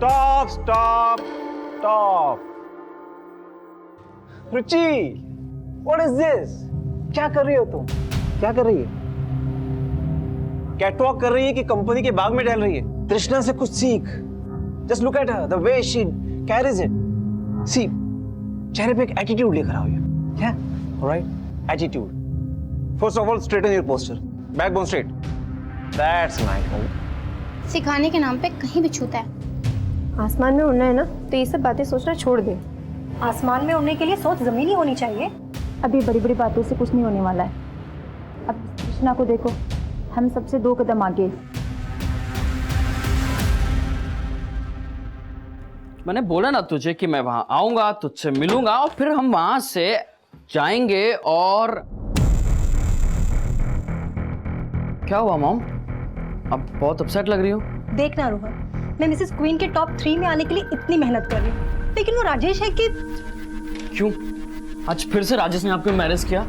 Stop stop stop. Ruchi, what is this? क्या कर रही हो तुम? क्या कर रही है? कैटवॉक कर रही है कि कंपनी के बाग में टहल रही है? तृष्णा से कुछ सीख। Just look at her, the way she carries it. See, चेहरे पे एक एटीट्यूड लेकर आओ। Yeah, alright. Attitude. First of all, straighten your posture. Backbone straight. That's nice. सिखाने के नाम पे कहीं भी छूता है। आसमान में उड़ना है ना, तो ये सब बातें सोचना छोड़ दे। आसमान में उड़ने के लिए सोच जमीनी होनी चाहिए। अभी बड़ी बड़ी बातों से कुछ नहीं होने वाला है। अब कृष्णा को देखो, हम सबसे 2 कदम आगे। मैंने बोला ना तुझे कि मैं वहां आऊंगा, तुझसे मिलूंगा और फिर हम वहां से जाएंगे। और क्या हुआ मॉम? अब बहुत अपसेट लग रही हो। देखना रोहन, मैं मिसेस क्वीन के टॉप 3 में आने के लिए इतनी मेहनत कर रही हूँ, लेकिन वो राजेश है कि क्यों? आज फिर से राजेश ने आपको मैरिज किया?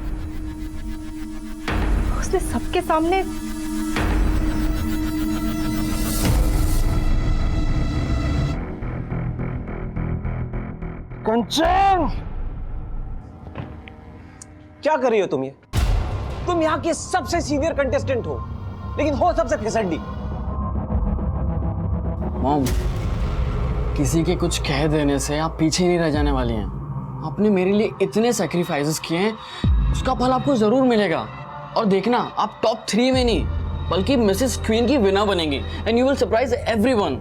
उसने सबके सामने कंचन, क्या कर रही हो तुम? ये तुम यहाँ की सबसे सीनियर कंटेस्टेंट हो, लेकिन हो सबसे फिसड्डी। मॉम, किसी के कुछ कह देने से आप पीछे नहीं रह जाने वाली हैं। आपने मेरे लिए इतने सैक्रिफाइसेस किए हैं, उसका फल आपको जरूर मिलेगा। और देखना, आप टॉप 3 में नहीं बल्कि मिसेस क्वीन की विनर बनेंगी and you will surprise everyone.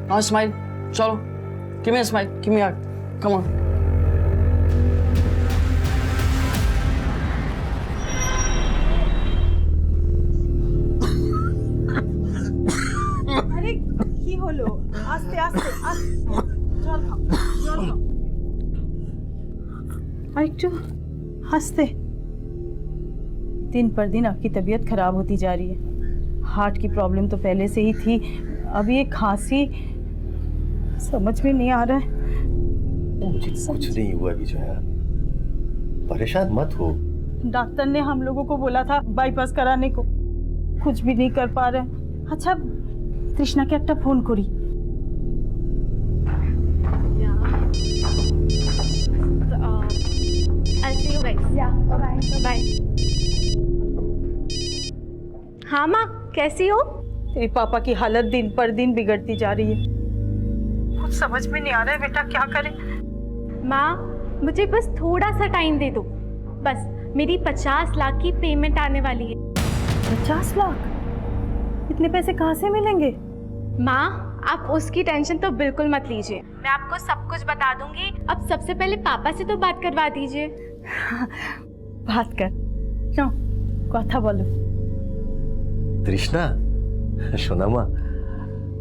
Now smile, चलो, give me a smile, give me a hug, come on. अरे की হলো আস্তে আস্তে জল খাও জল খাও আর একটু আস্তে। दिन पर दिन आपकी तबीयत खराब होती जा रही है। हार्ट की प्रॉब्लम तो पहले से ही थी, अब ये खांसी समझ में नहीं आ रहा है। मुझे कुछ नहीं हुआ विजया, परेशान मत हो। डॉक्टर ने हम लोगों को बोला था बाईपास कराने को, कुछ भी नहीं कर पा रहे। अच्छा, तृष्णा के একটা फोन करी। I'll see you guys. Yeah, bye. Bye. हाँ माँ, कैसी हो? तेरे पापा की हालत दिन पर दिन बिगड़ती जा रही है। कुछ समझ में नहीं आ रहा है बेटा, क्या करें? माँ, मुझे बस थोड़ा सा टाइम दे दो। बस मेरी 50 लाख की पेमेंट आने वाली है। 50 लाख? इतने पैसे कहाँ से मिलेंगे? माँ, आप उसकी टेंशन तो बिल्कुल मत लीजिए, मैं आपको सब कुछ बता दूंगी। अब सबसे पहले पापा से तो बात करवा दीजिए। बात कर, क्यों, कथा बोलो। तृष्णा, शोना माँ,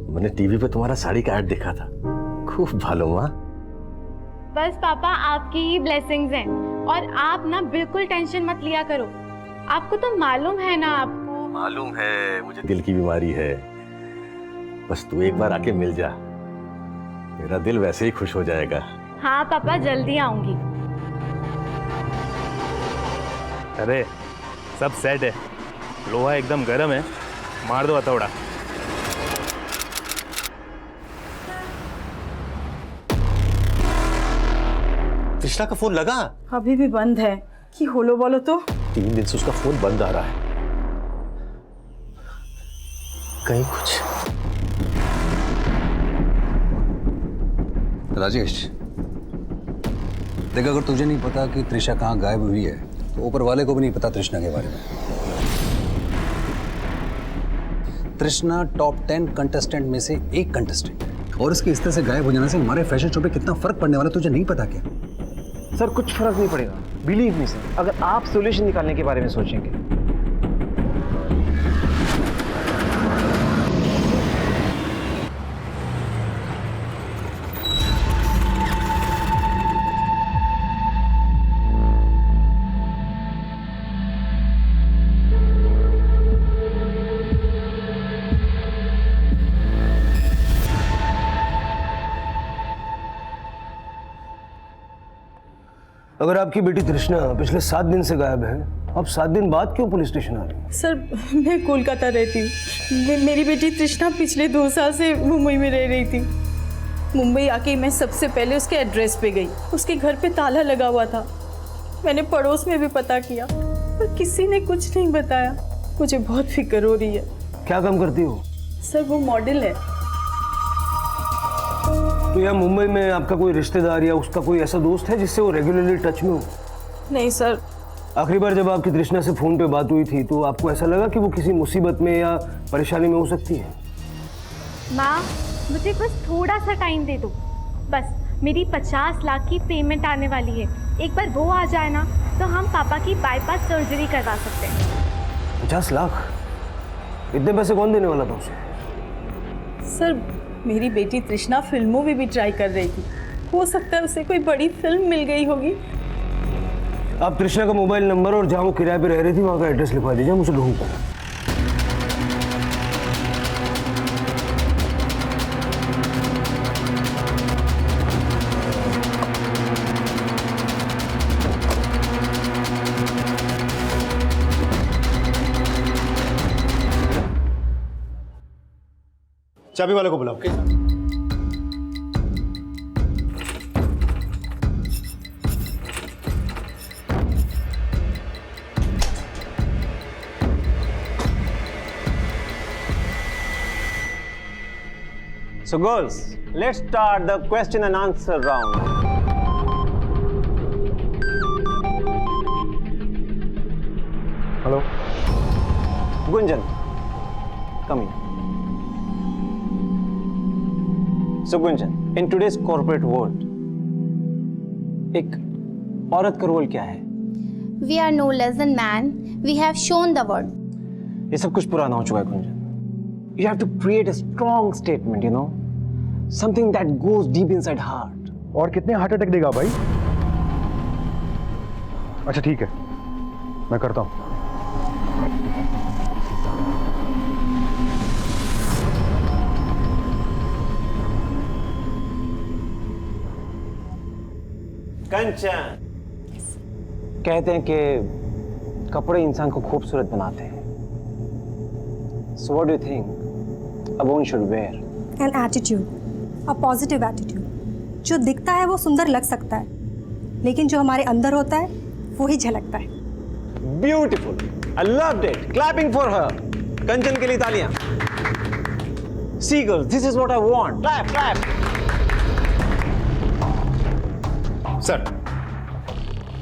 मैंने टीवी पे तुम्हारा साड़ी का ऐड देखा था, खूब भालो माँ। बस पापा, आपकी ही ब्लेसिंग्स हैं और आप ना बिल्कुल टेंशन मत लिया करो। आपको तो मालूम है ना, आपको मालूम है मुझे दिल की बीमारी है, बस तू एक बार आके मिल जा, मेरा दिल वैसे ही खुश हो जाएगा। हाँ पापा, जल्दी आऊंगी। अरे सब सेट है, लोहा एकदम गर्म है, मार दो हथौड़ा। तृष्णा का फोन लगा? अभी भी बंद है। कि होलो बोलो तो। 3 दिन से उसका फोन बंद आ रहा है, कहीं कुछ। राजेश देख, अगर तुझे नहीं पता कि तृषा कहाँ गायब हुई है तो ऊपर वाले को भी नहीं पता तृष्णा के बारे में। तृष्णा टॉप 10 कंटेस्टेंट में से एक कंटेस्टेंट, और इसके इस तरह से गायब हो जाने से हमारे फैशन शो पे कितना फर्क पड़ने वाला तुझे नहीं पता क्या? सर, कुछ फर्क नहीं पड़ेगा, बिलीव मी सर, अगर आप सॉल्यूशन निकालने के बारे में सोचेंगे। अगर आपकी बेटी तृष्णा पिछले 7 दिन से गायब है, अब 7 दिन बाद क्यों पुलिस स्टेशन आ रही है? सर, मैं कोलकाता रहती हूँ। मेरी बेटी तृष्णा पिछले 2 साल से मुंबई में रह रही थी। मुंबई आके मैं सबसे पहले उसके एड्रेस पे गई। उसके घर पे ताला लगा हुआ था। मैंने पड़ोस में भी पता किया पर किसी ने कुछ नहीं बताया। मुझे बहुत फिक्र हो रही है। क्या काम करती हो? सर वो मॉडल है। तो यहाँ मुंबई में आपका कोई रिश्तेदार या उसका कोई ऐसा दोस्त है जिससे वो रेगुलरली टच में हो? नहीं सर। आखिरी बार जब आपकी तृष्णा से फोन पे बात हुई थी तो आपको ऐसा लगा कि वो किसी मुसीबत में या परेशानी में हो सकती है? माँ मुझे बस थोड़ा सा टाइम दे दो। बस मेरी 50 लाख की पेमेंट आने वाली है। एक बार वो आ जाए ना तो हम पापा की बाईपास सर्जरी करवा सकते हैं। 50 लाख? इतने पैसे कौन देने वाला था उसे? सर मेरी बेटी तृष्णा फिल्मों में भी ट्राई कर रही थी। हो सकता है उसे कोई बड़ी फिल्म मिल गई होगी। आप तृष्णा का मोबाइल नंबर और जहाँ वो किराए पे रह रही थी वहाँ का एड्रेस लिखवा दीजिए, मुझे ढूंढता है। चाबी वाले को बुलाओ। So girls, let's start the question and answer round. Hello Gunjan, come here. So Gunjan, in today's corporate world, एक औरत का रोल क्या है? We are no less than man. We have shown the world. ये सब कुछ पुराना हो चुका है Gunjan. You have to create a strong statement, you know, something that goes deep inside heart. और कितने हार्ट अटैक देगा भाई? अच्छा ठीक है, मैं करता हूँ। कंचन, कहते हैं कि कपड़े इंसान को खूबसूरत बनाते हैं। So what do you think a woman should wear? An attitude, a positive attitude. जो दिखता है वो सुंदर लग सकता है, लेकिन जो हमारे अंदर होता है वो ही झलकता है। Beautiful. I loved it. Clapping for her. कंचन के लिए तालियां। See girls, this is what I want. Clap, clap. Sir,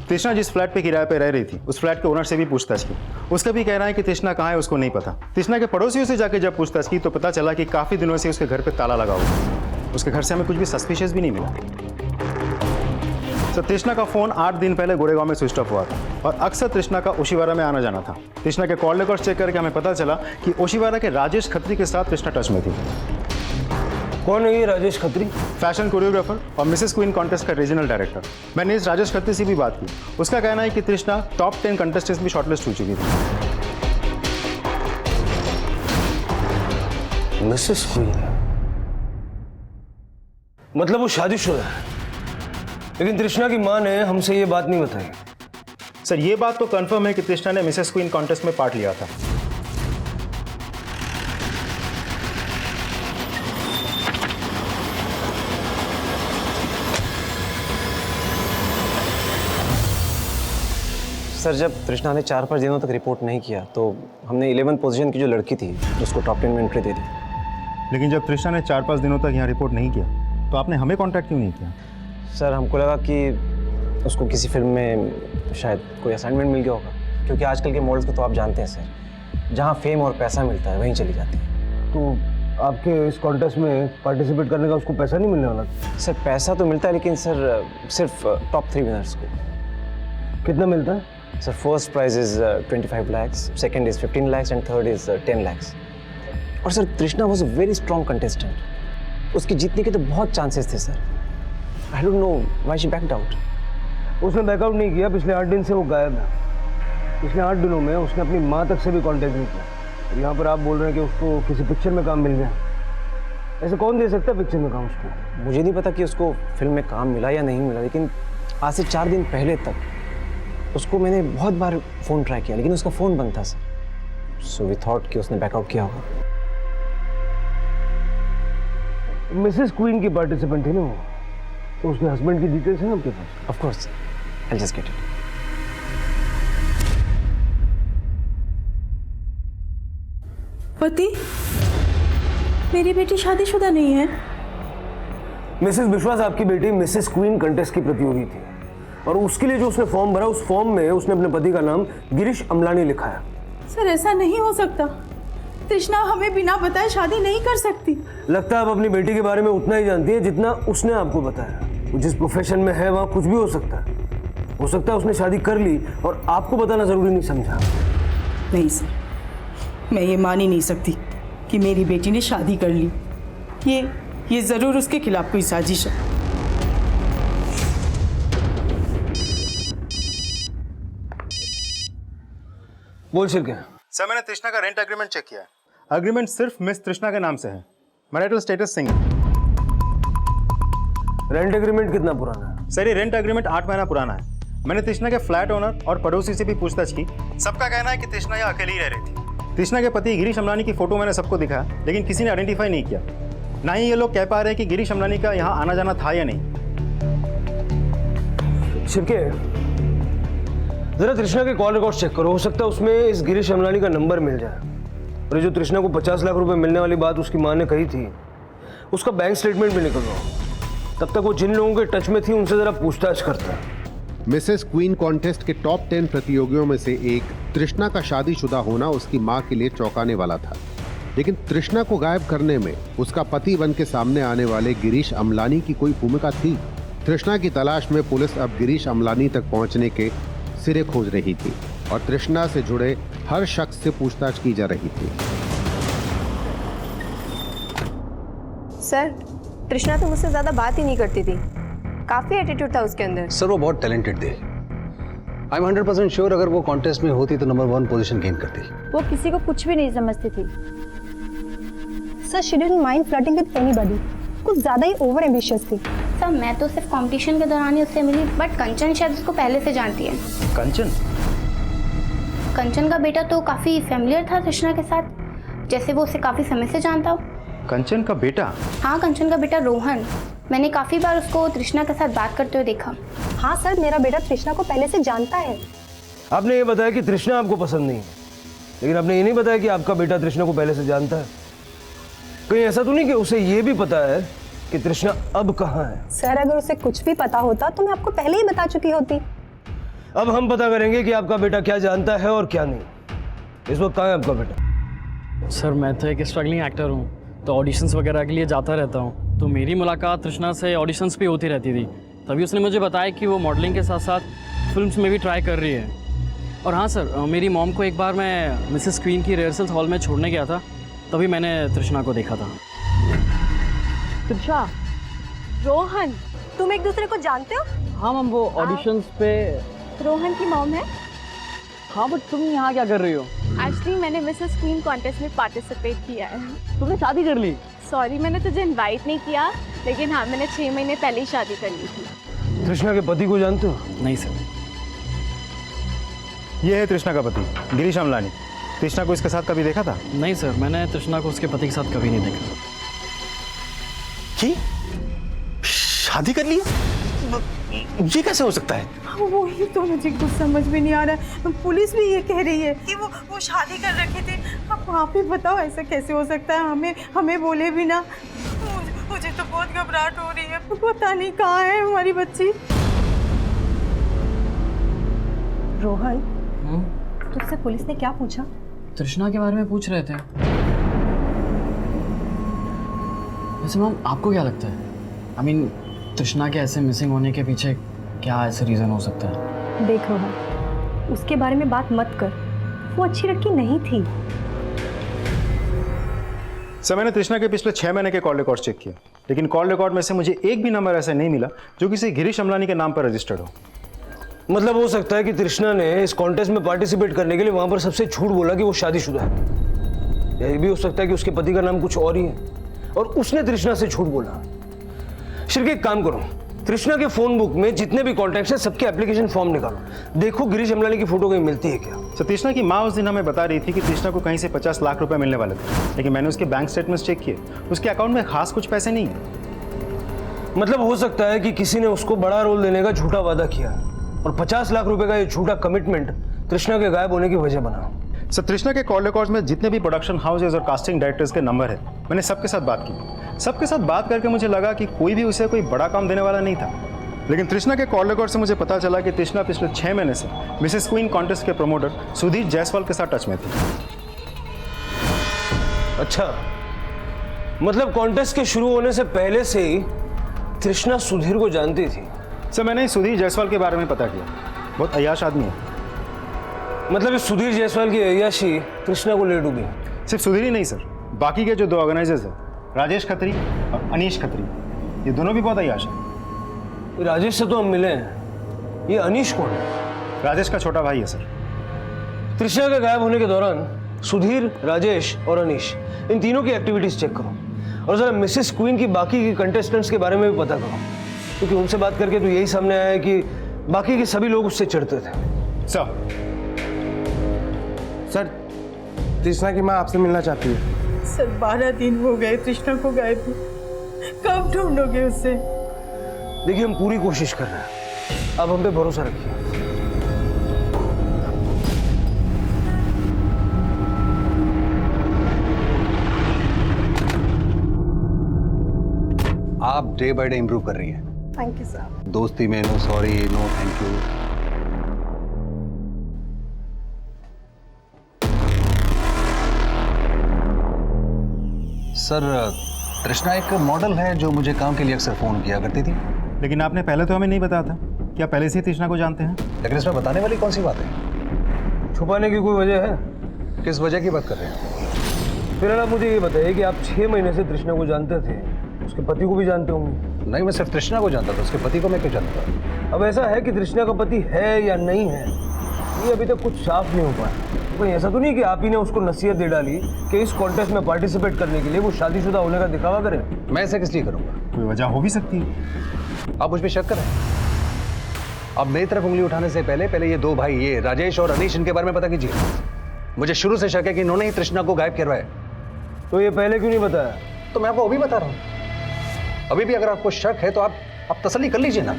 तृष्णा जिस फ्लैट पे किराए पे रह रही थी उस फ्लैट के ओनर से भी पूछताछ की। उसका भी कहना है कि तृष्णा कहाँ है उसको नहीं पता। तृष्णा के पड़ोसियों से जाके जब पूछताछ की तो पता चला कि काफ़ी दिनों से उसके घर पे ताला लगा हुआ। उसके घर से हमें कुछ भी सस्पिशियस भी नहीं मिला। सर, तृष्णा का फ़ोन 8 दिन पहले गोरेगांव में स्विच ऑफ हुआ था और अक्सर तृष्णा का ओशिवारा में आना जाना था। तृष्णा के कॉल रिकॉर्ड चेक करके हमें पता चला कि ओशिवारा के राजेश खत्री के साथ तृष्णा टच में थी। कौन है ये राजेश खत्री? फैशन कोरियोग्राफर और मिसेस क्वीन कॉन्टेस्ट का रीजनल डायरेक्टर। मैंने इस राजेश खत्री से भी बात की। उसका कहना है कि तृष्णा टॉप 10 कंटेस्टेंट्स में शॉर्टलिस्ट हो चुकी थी। मिसेस क्वीन मतलब वो शादीशुदा है, लेकिन तृष्णा की मां ने हमसे ये बात नहीं बताई। सर, ये बात तो कंफर्म है कि तृष्णा ने मिसेस क्वीन कॉन्टेस्ट में पार्ट लिया था। सर, जब तृष्णा ने 4-5 दिनों तक रिपोर्ट नहीं किया तो हमने 11th पोजीशन की जो लड़की थी उसको टॉप 10 में एंट्री दे दी। लेकिन जब तृष्णा ने 4-5 दिनों तक यहाँ रिपोर्ट नहीं किया तो आपने हमें कांटेक्ट क्यों नहीं किया? सर, हमको लगा कि उसको किसी फिल्म में शायद कोई असाइनमेंट मिल गया होगा, क्योंकि आजकल के मॉडल्स को तो आप जानते हैं सर, जहाँ फेम और पैसा मिलता है वहीं चली जाती है। तो आपके इस कॉन्टेस्ट में पार्टिसिपेट करने का उसको पैसा नहीं मिलने वाला? सर, पैसा तो मिलता है, लेकिन सर सिर्फ टॉप 3 विनर्स को। कितना मिलता है? Sir, first prize is 25 lakhs, second is 15 lakhs and third is 10 lakhs। और sir, Trishna was a very strong contestant. उसके जीतने के तो बहुत चांसेस थे sir. I don't know why she backed out. उसने बैकआउट नहीं किया। पिछले 8 दिन से वो गायब है। पिछले 8 दिनों में उसने अपनी माँ तक से भी कांटेक्ट नहीं किया। यहाँ पर आप बोल रहे हैं कि उसको किसी पिक्चर में काम मिल गया। ऐसे कौन दे सकता है पिक्चर में काम उसको? मुझे नहीं पता कि उसको फिल्म में काम मिला या नहीं मिला, लेकिन आज से 4 दिन पहले तक उसको मैंने बहुत बार फ़ोन ट्राई किया, लेकिन उसका फ़ोन बंद था सर। सो वी थॉट कि उसने बैकआउट किया होगा। मिसेस क्वीन की पार्टिसिपेंट थी ना वो, तो उसके हस्बैंड की डिटेल्स है ना आपके पास? Of course. I'll just get it. पति, मेरी बेटी शादीशुदा नहीं है। मिसेस विश्वास आपकी बेटी मिसेस क्वीन कंटेस्ट की प्रतियोगी थी और उसके लिए जो उसने फॉर्म भरा उस फॉर्म में उसने अपने पति का नाम गिरीश अमलानी लिखा है। सर ऐसा नहीं हो सकता। तृष्णा हमें बिना बताए शादी नहीं कर सकती। लगता है आप अपनी बेटी के बारे में उतना ही जानती है जितना उसने आपको बताया। वो जिस प्रोफेशन में है वहाँ कुछ भी हो सकता है। हो सकता है उसने शादी कर ली और आपको बताना जरूरी नहीं समझा। नहीं सर, मैं ये मान ही नहीं सकती कि मेरी बेटी ने शादी कर ली। ये जरूर उसके खिलाफ कोई साजिश है। बोल शिरके। सर मैंने तृष्णा का रेंट एग्रीमेंट चेक किया है। एग्रीमेंट सिर्फ मिस तृष्णा के नाम से है। Marital status single. Rent agreement कितना पुराना है? सर ये रेंट एग्रीमेंट 8 महीना पुराना है। मैंने तृष्णा के फ्लैट ओनर और पड़ोसी से भी पूछताछ की। सबका कहना है कि तृष्णा यहाँ अकेली ही रह रही थी। तृष्णा के पति गिरीश अमलानी की फोटो मैंने सबको दिखाया, लेकिन किसी ने आइडेंटिफाई नहीं किया। ना ही ये लोग कह पा रहे हैं कि गिरीश अमलानी का यहाँ आना जाना था या नहीं। शिरके, जरा तृष्णा के कॉल रिकॉर्ड चेक करो। हो सकता है उसमें इस गिरीश अमलानी का नंबर मिल जाए। और ये जो तृष्णा को 50 लाख रुपए मिलने वाली बात उसकी माँ ने कही थी, उसका बैंक स्टेटमेंट भी निकलवाओ। तब तक वो जिन लोगों के टच में थी उनसे जरा पूछताछ करता है। मिसेस क्वीन कॉन्टेस्ट के टॉप 10 प्रतियोगियों में से एक तृष्णा का शादीशुदा होना उसकी मां के लिए चौंकाने वाला था। लेकिन तृष्णा को गायब करने में उसका पति बन के सामने आने वाले गिरीश अमलानी की कोई भूमिका थी। तृष्णा की तलाश में पुलिस अब गिरीश अमलानी तक पहुंचने के सिरे खोज रही थी और तृष्णा से जुड़े हर शख्स से पूछताछ की जा रही थी। सर, तृष्णा तो मुझसे ज्यादा बात ही नहीं करती थी। काफी एटीट्यूड था उसके अंदर। सर वो बहुत टैलेंटेड थी। आई एम 100% श्योर अगर वो कॉन्टेस्ट में होती तो नंबर 1 पोजीशन गेन करती। वो किसी को कुछ भी नहीं समझती थी। Sir she didn't mind flirting with anybody. कुछ ज्यादा ही ओवर एम्बिशियस थी। सर मैं तो सिर्फ कंपटीशन के दौरान ही उससे मिली, बट कंचन शायद उसको पहले से जानती है। कंचन? कंचन का बेटा तो काफी फेमिलियर था तृष्णा के साथ, जैसे वो उसे काफी समय से जानता हो। कंचन का बेटा? हाँ, कंचन का बेटा रोहन। मैंने काफी बार उसको तृष्णा के साथ बात करते हुए देखा। हाँ सर, मेरा बेटा तृष्णा को पहले से जानता है। आपने ये बताया कि तृष्णा आपको पसंद नहीं है, लेकिन आपने ये नहीं बताया कि आपका बेटा तृष्णा को पहले से जानता है। कहीं ऐसा तो नहीं कि उसे ये भी पता है कि तृष्णा अब कहाँ है? सर अगर उसे कुछ भी पता होता तो मैं आपको पहले ही बता चुकी होती। अब हम पता करेंगे कि आपका बेटा क्या जानता है और क्या नहीं। इस वक्त कहाँ है आपका बेटा? सर मैं तो एक स्ट्रगलिंग एक्टर हूँ, तो ऑडिशंस वगैरह के लिए जाता रहता हूँ। तो मेरी मुलाकात तृष्णा से ऑडिशंस भी होती रहती थी। तभी उसने मुझे बताया कि वो मॉडलिंग के साथ साथ फिल्म्स में भी ट्राई कर रही है। और हाँ सर, मेरी मॉम को एक बार मैं मिसेस क्वीन की रिहर्सल्स हॉल में छोड़ने गया था, तभी मैंने तृष्णा को देखा था। तृषा, रोहन, तुम एक दूसरे को जानते हो? हाँ मैम, वो ऑडिशंस पे। रोहन की मॉम है। हाँ, बट तुम यहाँ क्या कर रही हो? एक्चुअली मैंने मिसेस क्वीन कॉन्टेस्ट में पार्टिसिपेट किया है। तुमने शादी कर ली? सॉरी, मैंने तुझे इनवाइट नहीं किया, लेकिन हाँ मैंने 6 महीने पहले ही शादी कर ली थी। तृष्णा के पति को जानते हो? नहीं सर। ये है तृष्णा का पति गिरीश अमलानी। तृष्णा को इसके साथ कभी देखा था? नहीं सर, मैंने तृष्णा को उसके पति के साथ कभी नहीं देखा। की? शादी कर ली? ये कैसे हो सकता है? वही तो मुझे कुछ समझ में नहीं आ रहा है। पुलिस भी ये कह रही है कि वो शादी कर रखे थे। अब आप ही बताओ ऐसा कैसे हो सकता है? हमें बोले भी ना। मुझे तो बहुत घबराहट हो रही है। पता नहीं कहाँ है हमारी बच्ची। रोहन, तुझसे पुलिस ने क्या पूछा? तृष्णा के बारे में पूछ रहे थे। वैसे मैम, आपको क्या लगता है? आई मीन, तृष्णा के ऐसे मिसिंग होने के पीछे क्या ऐसे रीज़न हो सकता है? देख रोहन, उसके बारे में बात मत कर। वो अच्छी लड़की नहीं थी। सर मैंने तृष्णा के पिछले 6 महीने के कॉल रिकॉर्ड चेक किया, लेकिन कॉल रिकॉर्ड में से मुझे एक भी नंबर ऐसा नहीं मिला जो किसी गिरीश अमलानी के नाम पर रजिस्टर्ड हो। मतलब हो सकता है कि तृष्णा ने इस कॉन्टेस्ट में पार्टिसिपेट करने के लिए वहां पर सबसे झूठ बोला कि वो शादीशुदा है। या ये भी हो सकता है कि उसके पति का नाम कुछ और ही है और उसने तृष्णा से झूठ बोला। शिरके, एक काम करो, तृष्णा के फोन बुक में जितने भी कॉन्टैक्ट्स हैं सबके एप्लीकेशन फॉर्म निकालो, देखो गिरीश अमलानी की फोटो कहीं मिलती है क्या। तो तृष्णा की माँ उस दिन हमें बता रही थी कि तृष्णा को कहीं से 50 लाख रुपए मिलने वाले थे, लेकिन मैंने उसके बैंक स्टेटमेंट्स चेक किए, उसके अकाउंट में खास कुछ पैसे नहीं है। मतलब हो सकता है कि किसी ने उसको बड़ा रोल देने का झूठा वादा किया और 50 लाख रुपए का ये झूठा कमिटमेंट तृष्णा के गायब होने की वजह बना। सर, तृष्णा के कॉल रिकॉर्ड्स में जितने भी प्रोडक्शन हाउसेज और कास्टिंग डायरेक्टर्स के नंबर है, मैंने सबके साथ बात की। सबके साथ बात करके मुझे लगा कि कोई भी उसे कोई बड़ा काम देने वाला नहीं था, लेकिन तृष्णा के कॉल रिकॉर्ड से मुझे पता चला कि तृष्णा पिछले 6 महीने से मिसेस क्वीन कॉन्टेस्ट के प्रमोटर सुधीर जायसवाल के साथ टच में थी। अच्छा, मतलब कॉन्टेस्ट के शुरू होने से पहले से ही तृष्णा सुधीर को जानती थी। सर, मैंने सुधीर जायसवाल के बारे में पता किया, बहुत अय्याश आदमी है। मतलब इस सुधीर जायसवाल की अय्याशी तृष्णा को ले डूबी। सिर्फ सुधीर ही नहीं सर, बाकी के जो 2 ऑर्गेनाइजर्स हैं, राजेश खत्री और अनीश खत्री, ये दोनों भी बहुत अय्याश हैं। राजेश से तो हम मिले हैं, ये अनीश कौन है? राजेश का छोटा भाई है सर। तृष्णा के गायब होने के दौरान सुधीर, राजेश और अनीश, इन तीनों की एक्टिविटीज चेक करो और जरा मिसेस क्वीन की बाकी की कंटेस्टेंट्स के बारे में भी पता करो, क्योंकि उनसे बात करके तो यही सामने आया है कि बाकी के सभी लोग उससे चिढ़ते थे। सर, तृष्णा की माँ आपसे मिलना चाहती है। सर 12 दिन हो गए तृष्णा को गायब हुए, कब ढूंढोगे उससे? देखिए, हम पूरी कोशिश कर रहे हैं, अब हम पे भरोसा रखिए। आप डे बाय डे इंप्रूव कर रही हैं। Thank you sir. दोस्ती में no sorry, no thank you. Sir, Trishna एक मॉडल है जो मुझे काम के लिए अक्सर फोन किया करती थी। लेकिन आपने पहले तो हमें नहीं बताया था। क्या पहले से ही तृष्णा को जानते हैं? लेकिन इसमें बताने वाली कौन सी बात है? छुपाने की कोई वजह है? किस वजह की बात कर रहे हैं? फिर आप मुझे ये बताइए कि आप 6 महीने से तृष्णा को जानते थे, उसके पति को भी जानते होंगे। नहीं, मैं सिर्फ तृष्णा को जानता था, उसके पति को मैं क्यों जानता? अब ऐसा है कि तृष्णा का पति है या नहीं है, ये अभी तक कुछ साफ नहीं हो पाया। कोई ऐसा तो नहीं कि आप ही ने उसको नसीहत दे डाली कि इस कॉन्टेस्ट में पार्टिसिपेट करने के लिए वो शादीशुदा होने का दिखावा करे? मैं ऐसा किस लिए करूंगा? कोई वजह हो भी सकती है। आप मुझ पर शक करें। अब मेरी तरफ उंगली उठाने से पहले ये 2 भाई, ये राजेश और अनीश, इनके बारे में पता कीजिए। मुझे शुरू से शक है कि इन्होंने ही तृष्णा को गायब करवाया। तो ये पहले क्यों नहीं बताया? तो मैं आपको अभी बता रहा हूं। अभी भी अगर आपको शक है तो आप तसल्ली कर लीजिए ना।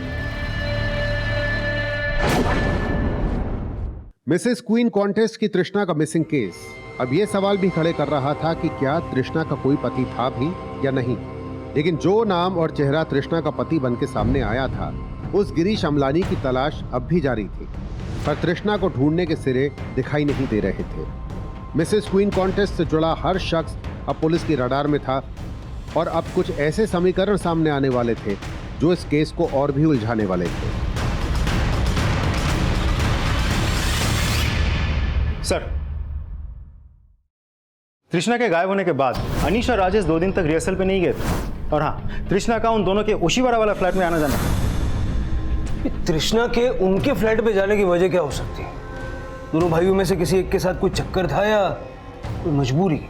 मिसेस क्वीन कॉन्टेस्ट की तृष्णा का मिसिंग केस अब यह सवाल भी खड़े कर रहा था कि क्या तृष्णा का कोई पति था भी या नहीं। लेकिन जो नाम और चेहरा तृष्णा का पति बन के सामने आया था, उस गिरीश अमलानी की तलाश अब भी जारी थी, पर तृष्णा को ढूंढने के सिरे दिखाई नहीं दे रहे थे। मिसेस क्वीन कॉन्टेस्ट से जुड़ा हर शख्स अब पुलिस की रडार में था और अब कुछ ऐसे समीकरण सामने आने वाले थे जो इस केस को और भी उलझाने वाले थे। सर, तृष्णा के गायब होने के बाद अनीश और राजेश 2 दिन तक रिहर्सल पे नहीं गए थे। और हाँ, तृष्णा का उन दोनों के ओशीवाड़ा वाला फ्लैट में आना जाना था। तृष्णा के उनके फ्लैट पे जाने की वजह क्या हो सकती है? दोनों भाइयों में से किसी एक के साथ कोई चक्कर था या कोई मजबूरी?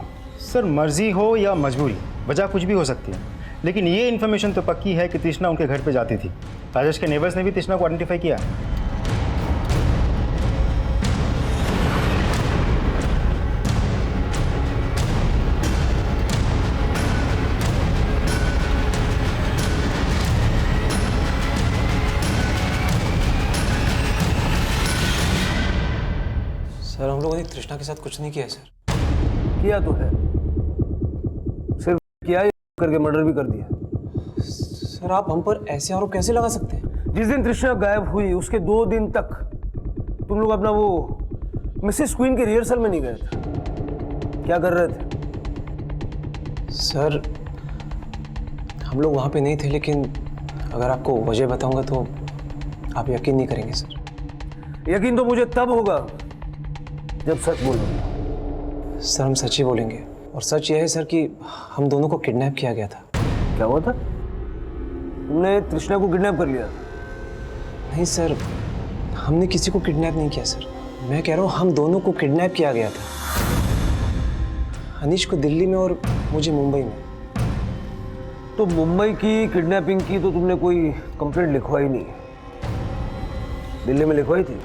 सर, मर्जी हो या मजबूरी, वजह कुछ भी हो सकती है, लेकिन ये इन्फॉर्मेशन तो पक्की है कि तृष्णा उनके घर पे जाती थी। राजेश के नेबर्स ने भी तृष्णा को आइडेंटिफाई किया। सर, हम लोगों ने तृष्णा के साथ कुछ नहीं किया है सर। किया तो है, सिर्फ किया ही करके मर्डर भी कर दिया। सर, आप हम पर ऐसे आरोप कैसे लगा सकते हैं? जिस दिन तृष्णा गायब हुई उसके 2 दिन तक तुम लोग अपना वो मिसेस क्वीन के रिहर्सल में नहीं गए थे। क्या कर रहे थे? सर, हम लोग वहाँ पे नहीं थे, लेकिन अगर आपको वजह बताऊंगा तो आप यकीन नहीं करेंगे सर। यकीन तो मुझे तब होगा जब सच बोलूंगा। सर, हम सच ही बोलेंगे, और सच यह है सर कि हम दोनों को किडनैप किया गया था। क्या हुआ था? तुमने तृष्णा को किडनैप कर लिया? नहीं सर, हमने किसी को किडनैप नहीं किया सर। मैं कह रहा हूँ हम दोनों को किडनैप किया गया था। अनीश को दिल्ली में और मुझे मुंबई में। तो मुंबई की किडनैपिंग की तो तुमने कोई कंप्लेंट लिखवाई नहीं, दिल्ली में लिखवाई थी?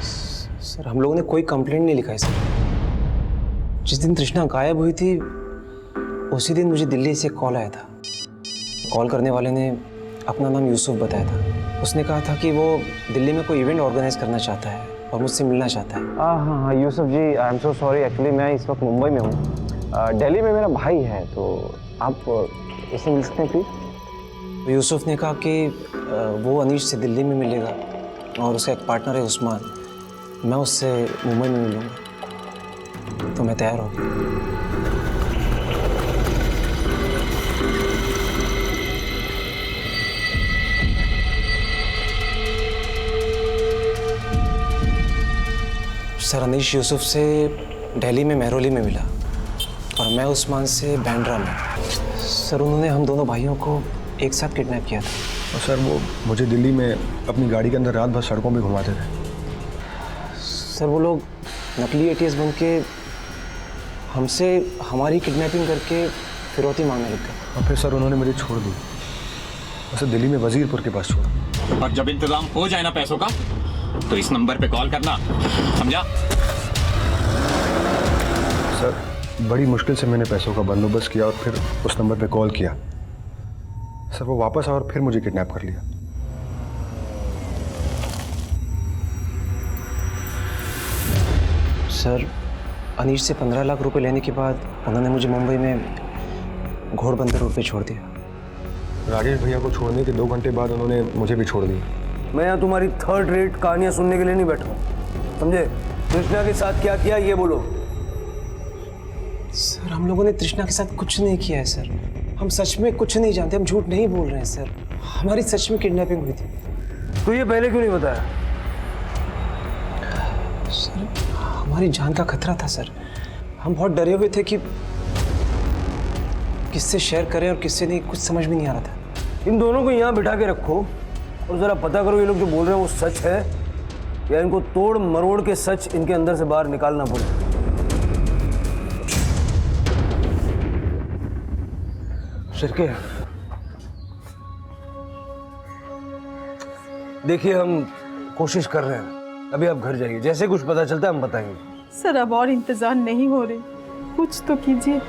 सर हम लोगों ने कोई कंप्लेंट नहीं लिखा है सर। जिस दिन तृष्णा गायब हुई थी उसी दिन मुझे दिल्ली से कॉल आया था। कॉल करने वाले ने अपना नाम यूसुफ बताया था। उसने कहा था कि वो दिल्ली में कोई इवेंट ऑर्गेनाइज करना चाहता है और मुझसे मिलना चाहता है। हाँ Yusuf ji, I am so sorry, actually मैं इस वक्त मुंबई में हूँ। दिल्ली में मेरा भाई है, तो आप उससे मिल सकते हैं प्लीज? तो यूसुफ ने कहा कि वो अनीश से दिल्ली में मिलेगा और उसका एक पार्टनर है उस्मान, मैं उससे मुंबई में मिलूँगा। तो मैं तैयार हो गया। सर अनीश यूसुफ से दिल्ली में मेहरौली में मिला और मैं उस्मान से बांद्रा में। सर उन्होंने हम दोनों भाइयों को एक साथ किडनैप किया था। और सर वो मुझे दिल्ली में अपनी गाड़ी के अंदर रात भर सड़कों पे घुमाते थे। सर वो लोग नकली एटीएस बन के हमसे हमारी किडनैपिंग करके फिरौती मांगने लग गए। और फिर सर उन्होंने मुझे छोड़ दी, उसे दिल्ली में वजीरपुर के पास छोड़ा। और जब इंतजाम हो जाए ना पैसों का तो इस नंबर पे कॉल करना, समझा? सर बड़ी मुश्किल से मैंने पैसों का बंदोबस्त किया और फिर उस नंबर पे कॉल किया। सर वो वापस आया और फिर मुझे किडनैप कर लिया। सर अनीश से 15 लाख रुपए लेने के बाद उन्होंने मुझे मुंबई में घोड़बंदर रोड पे छोड़ दिया। राजेश भैया को छोड़ने के 2 घंटे बाद उन्होंने मुझे भी छोड़ दिया। मैं यहाँ तुम्हारी थर्ड रेट कहानियाँ सुनने के लिए नहीं बैठा हूँ, समझे? तृष्णा के साथ क्या किया ये बोलो। सर हम लोगों ने तृष्णा के साथ कुछ नहीं किया है सर। हम सच में कुछ नहीं जानते, हम झूठ नहीं बोल रहे हैं सर। हमारी सच में किडनैपिंग हुई थी। तो ये पहले क्यों नहीं बताया? सर हमारी जान का खतरा था सर। हम बहुत डरे हुए थे कि किससे शेयर करें और किससे नहीं, कुछ समझ में नहीं आ रहा था। इन दोनों को यहाँ बिठा के रखो और ज़रा पता करो ये लोग जो बोल रहे हैं वो सच है या इनको तोड़ मरोड़ के सच इनके अंदर से बाहर निकालना पड़े। शिरके, देखिए हम कोशिश कर रहे हैं, अभी आप घर जाइए, जैसे कुछ पता चलता है हम बताएंगे। सर अब और इंतजार नहीं हो रहे, कुछ तो कीजिए।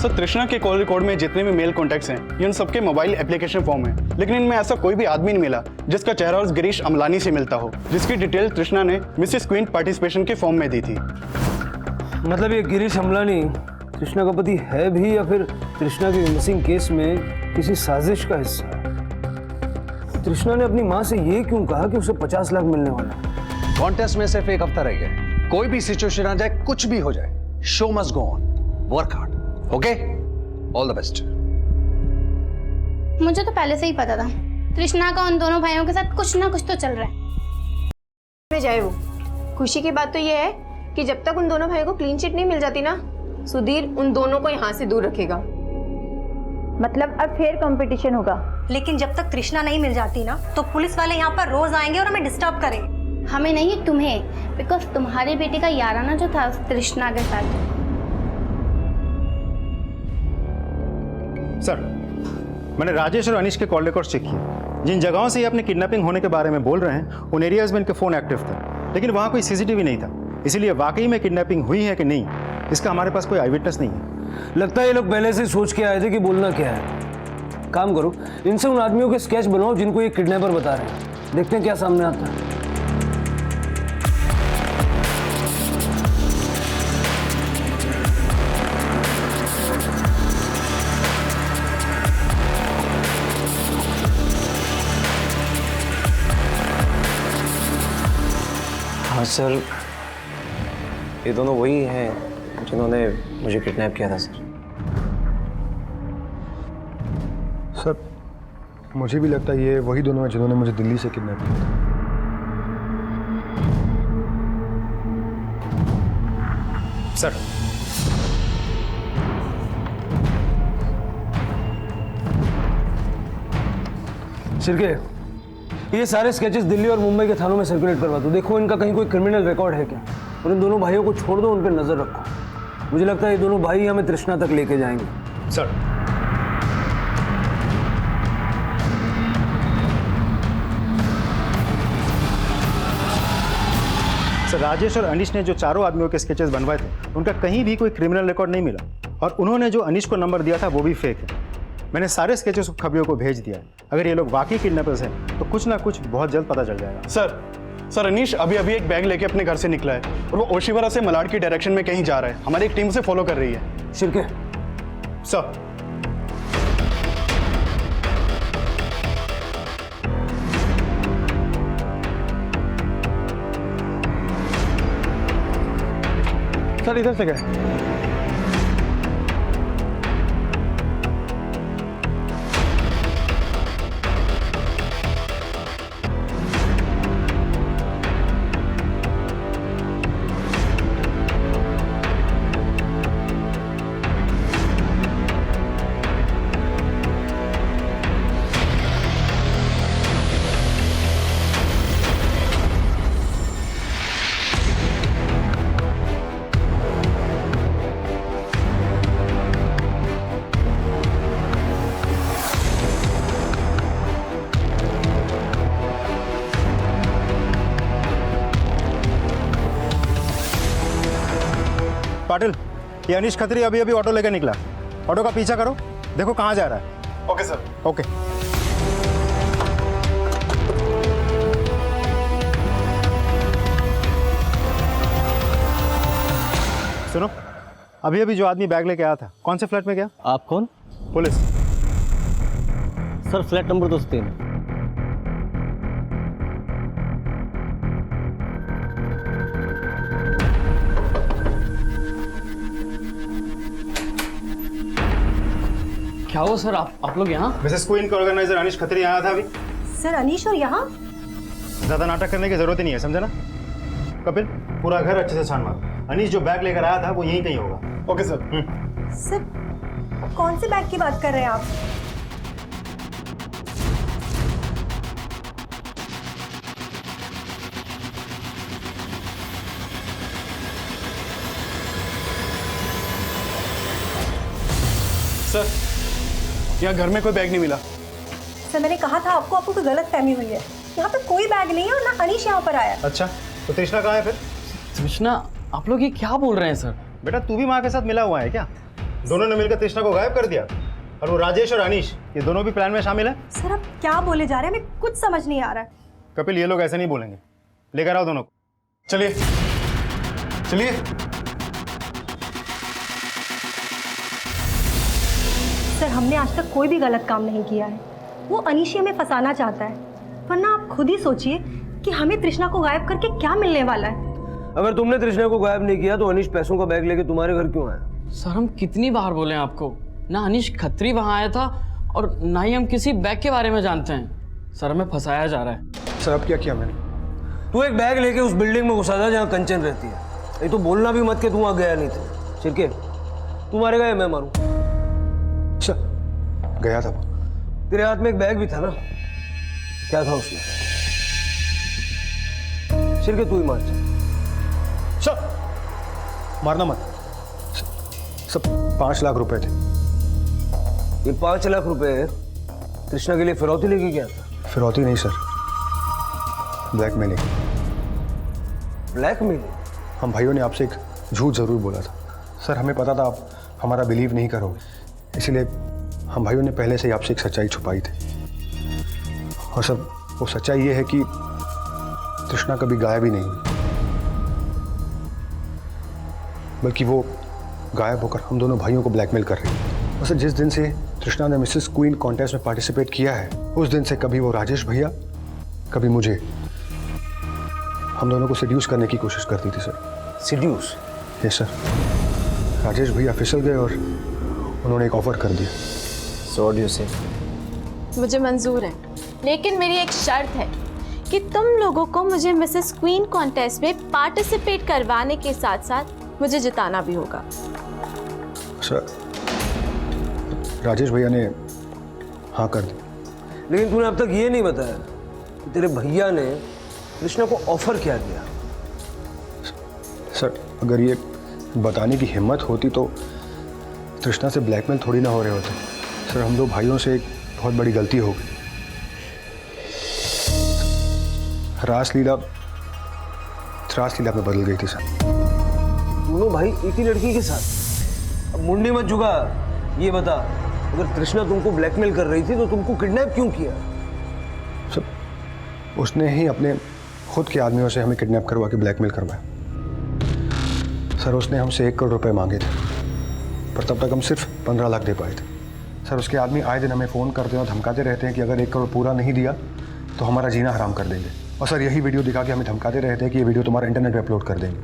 सर तृष्णा के कॉल रिकॉर्ड में जितने भी मेल कॉन्टैक्ट्स हैं ये उन सबके मोबाइल एप्लीकेशन फॉर्म है, लेकिन इनमें ऐसा कोई भी आदमी नहीं मिला जिसका चेहरा उस गिरीश अमलानी से मिलता हो, जिसकी डिटेल तृष्णा ने मिसेस क्वीन पार्टिसिपेशन के फॉर्म में दी थी। मतलब ये गिरीश अमलानी तृष्णा का पति है भी या फिर तृष्णा के मिसिंग केस में किसी साजिश का हिस्सा है? तृष्णा ने अपनी माँ से ये क्यों कहा कि उसे 50 लाख मिलने वाला है? कॉन्टेस्ट में सिर्फ एक हफ्ता रह गया, कोई भी सिचुएशन आ जाए, कुछ भी हो जाए, show must go on, work hard, okay? All the best. मुझे तो पहले से ही पता था तृष्णा का उन दोनों भाइयों के साथ कुछ ना कुछ तो चल रहा है। में जाए वो, खुशी की बात तो ये है कि जब तक उन दोनों भाइयों को क्लीन चिट नहीं मिल जाती ना, सुधीर उन दोनों को यहाँ से दूर रखेगा। मतलब अब फिर कंपटीशन होगा। लेकिन जब तक तृष्णा नहीं मिल जाती ना तो पुलिस वाले यहाँ पर रोज आएंगे और हमें डिस्टर्ब करेंगे। हमें नहीं, तुम्हें, बिकॉज तुम्हारे बेटे का याराना जो था उस तृष्णा के साथ। सर मैंने राजेश और अनीश के कॉल रिकॉर्ड चेक किए। जिन जगहों से ये अपने किडनैपिंग होने के बारे में बोल रहे हैं उन एरियाज में इनके फ़ोन एक्टिव थे, लेकिन वहाँ कोई सीसीटीवी नहीं था। इसीलिए वाकई में किडनैपिंग हुई है कि नहीं इसका हमारे पास कोई आई विटनेस नहीं है। लगता है ये लोग पहले से सोच के आए थे कि बोलना क्या है। काम करो, इनसे उन आदमियों के स्केच बनाओ जिनको ये किडनैपर बता रहे हैं, देखते हैं क्या सामने आता है। हाँ सर, ये दोनों वही हैं जिन्होंने मुझे किडनैप किया था सर। सर मुझे भी लगता है ये वही दोनों हैं जिन्होंने मुझे दिल्ली से किडनैप किया था। सर शिरके, ये सारे स्केचेस दिल्ली और मुंबई के थानों में सर्कुलेट करवा दो। देखो इनका कहीं कोई क्रिमिनल रिकॉर्ड है क्या, और इन दोनों भाइयों को छोड़ दो, उन पर नजर रखो। मुझे लगता है ये दोनों भाई हमें तृष्णा तक लेके जाएंगे। सर सर राजेश और अनीश ने जो चारों आदमियों के स्केचेस बनवाए थे उनका कहीं भी कोई क्रिमिनल रिकॉर्ड नहीं मिला, और उन्होंने जो अनीश को नंबर दिया था वो भी फेक है। मैंने सारे स्केचेस खबरियों को भेज दिया है। अगर ये लोग वाकई किडनैपर्स हैं तो कुछ ना कुछ बहुत जल्द पता चल जाएगा। सर अनीश अभी एक बैग लेके अपने घर से निकला है और वो ओशिवारा से मलाड की डायरेक्शन में कहीं जा रहा है। हमारी एक टीम उसे फॉलो कर रही है। शिरके सर सर इधर से गए। पाटिल, ये अनीश खत्री अभी ऑटो लेकर निकला। ऑटो का पीछा करो, देखो कहाँ जा रहा है। Okay sir. ओके। सुनो, अभी जो आदमी बैग लेके आया था कौन से फ्लैट में गया? आप कौन? पुलिस। Sir flat number 203। क्या हुआ सर, आप लोग यहाँ? मिसेस क्वीन का ऑर्गेनाइजर अनीश खत्री आया था अभी। सर अनीश और यहाँ? ज्यादा नाटक करने की जरूरत ही नहीं है, समझे ना? कपिल, पूरा घर अच्छे से छान मारो। अनीश जो बैग लेकर आया था वो यहीं कहीं होगा। Okay sir. सर कौन से बैग की बात कर रहे हैं आप? सर यहाँ घर में कोई बैग नहीं मिला। सर मैंने कहा था आपको कोई गलत फहमी हुई है। यहाँ पे कोई बैग नहीं है और ना अनीश यहाँ पर आया। अच्छा, तो तृष्णा कहाँ है फिर? तृष्णा, आप लोग ये क्या बोल रहे हैं सर? बेटा तू भी माँ के साथ मिला हुआ है क्या? दोनों ने मिलकर तृष्णा को गायब कर दिया, और वो राजेश और अनीश ये दोनों भी प्लान में शामिल है। सर आप क्या बोले जा रहे हैं, हमें कुछ समझ नहीं आ रहा है। कपिल, ये लोग ऐसे नहीं बोलेंगे, लेकर आओ दोनों को। चलिए चलिए। सर हमने आज तक कोई भी गलत काम नहीं किया है। वो अनीश हमें फंसाना चाहता है, वरना आप खुद ही सोचिए कि हमें तृष्णा को गायब करके क्या मिलने वाला है। अगर तुमने तृष्णा को गायब नहीं किया तो अनीश पैसों का बैग लेके तुम्हारे घर क्यों आया? सर हम कितनी बार बोले आपको, ना अनीश खत्री वहाँ आया था और ना ही हम किसी बैग के बारे में जानते हैं। सर हमें फंसाया जा रहा है। सर अब क्या किया मैंने? तू एक बैग लेके उस बिल्डिंग में घुसा था जहाँ कंचन रहती है। ये तो बोलना भी मत कि तू वहाँ गया नहीं था। शिरके, तू मारेगा या मैं मारूं? गया था। तेरे हाथ में एक बैग भी था ना, क्या था उसमें? शिरके तू ही मार। मारना मत। सब 5 लाख रुपए थे। ये 5 लाख रुपए तृष्णा के लिए फिरौती लेके गया था? फिरौती नहीं सर, ब्लैकमेलिंग। ब्लैकमेलिंग? हम भाइयों ने आपसे एक झूठ जरूर बोला था सर। हमें पता था आप हमारा बिलीव नहीं करोगे, इसलिए हम भाइयों ने पहले से ही आपसे एक सच्चाई छुपाई थी। और सर वो सच्चाई ये है कि तृष्णा कभी गायब ही नहीं हुई, बल्कि वो गायब होकर हम दोनों भाइयों को ब्लैकमेल कर रही है। और सर जिस दिन से तृष्णा ने मिसेस क्वीन कॉन्टेस्ट में पार्टिसिपेट किया है, उस दिन से कभी वो राजेश भैया, कभी मुझे, हम दोनों को सिड्यूस करने की कोशिश करती थी sir. Seduce? Yes sir. Rajesh भैया फिसल गए और उन्होंने एक ऑफर कर दिया। So what do you say? मुझे मंजूर है, लेकिन मेरी एक शर्त है कि तुम लोगों को मुझे मिसेस क्वीन कॉन्टेस्ट में पार्टिसिपेट करवाने के साथ साथ मुझे जिताना भी होगा। सर राजेश भैया ने हाँ कर दी। लेकिन तूने अब तक ये नहीं बताया कि तेरे भैया ने कृष्णा को ऑफर क्या दिया। सर अगर ये बताने की हिम्मत होती तो तृष्णा से ब्लैकमेल थोड़ी ना हो रहे होते। सर हम दो भाइयों से एक बहुत बड़ी गलती हो गई। रासलीला रास लीला में बदल गई थी सर। दोनों भाई एक ही लड़की के साथ। अब मुंडी मत झुका, ये बता, अगर तृष्णा तुमको ब्लैकमेल कर रही थी तो तुमको किडनैप क्यों किया? सर उसने ही अपने खुद के आदमियों से हमें किडनैप करवा के ब्लैकमेल करवाया। सर उसने हमसे 1 करोड़ रुपए मांगे थे, पर तब तक हम सिर्फ 15 लाख दे पाए थे। सर उसके आदमी आए दिन हमें फ़ोन करते हैं और धमकाते रहते हैं कि अगर 1 करोड़ पूरा नहीं दिया तो हमारा जीना हराम कर देंगे। और सर यही वीडियो दिखा के हमें धमकाते रहते हैं कि ये वीडियो तुम्हारा इंटरनेट पे अपलोड कर देंगे।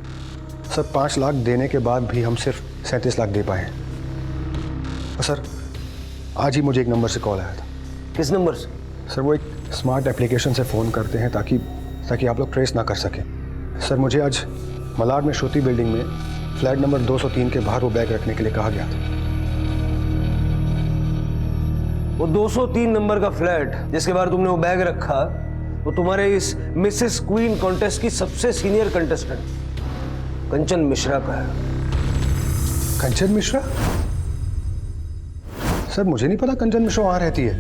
सर 5 लाख देने के बाद भी हम सिर्फ 37 लाख दे पाए। और सर आज ही मुझे एक नंबर से कॉल आया था। किस नंबर से? सर वो एक स्मार्ट एप्लीकेशन से फ़ोन करते हैं ताकि आप लोग ट्रेस ना कर सकें। सर मुझे आज मलाड में श्रुति बिल्डिंग में फ्लैट नंबर 203 के बाहर वो बैग रखने के लिए कहा गया था। वो 203 नंबर का फ्लैट जिसके बाहर तुमने वो बैग रखा, वो तुम्हारे इस मिसेस क्वीन कॉन्टेस्ट की सबसे सीनियर कंटेस्टेंट कंचन मिश्रा का है। कंचन मिश्रा? सर मुझे नहीं पता कंचन मिश्रा वहां रहती है।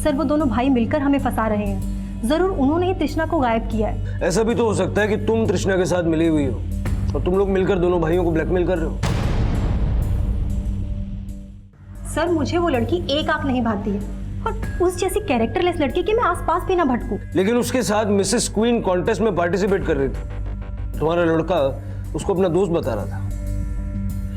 सर वो दोनों भाई मिलकर हमें फंसा रहे हैं। जरूर उन्होंने ही तृष्णा को गायब किया है। ऐसा भी तो हो सकता है कि तुम तृष्णा के साथ मिली हुई हो और तुम लोग मिलकर दोनों भाइयों को ब्लैकमेल कर रहे हो। सर मुझे वो लड़की एक आंख नहीं भाती है और उस जैसी कैरेक्टरलेस लड़की के मैं आसपास भी ना भटकूं। लेकिन उसके साथ मिसेस क्वीन कॉन्टेस्ट में पार्टिसिपेट कर रही थी। तुम्हारा लड़का उसको अपना दोस्त बता रहा था।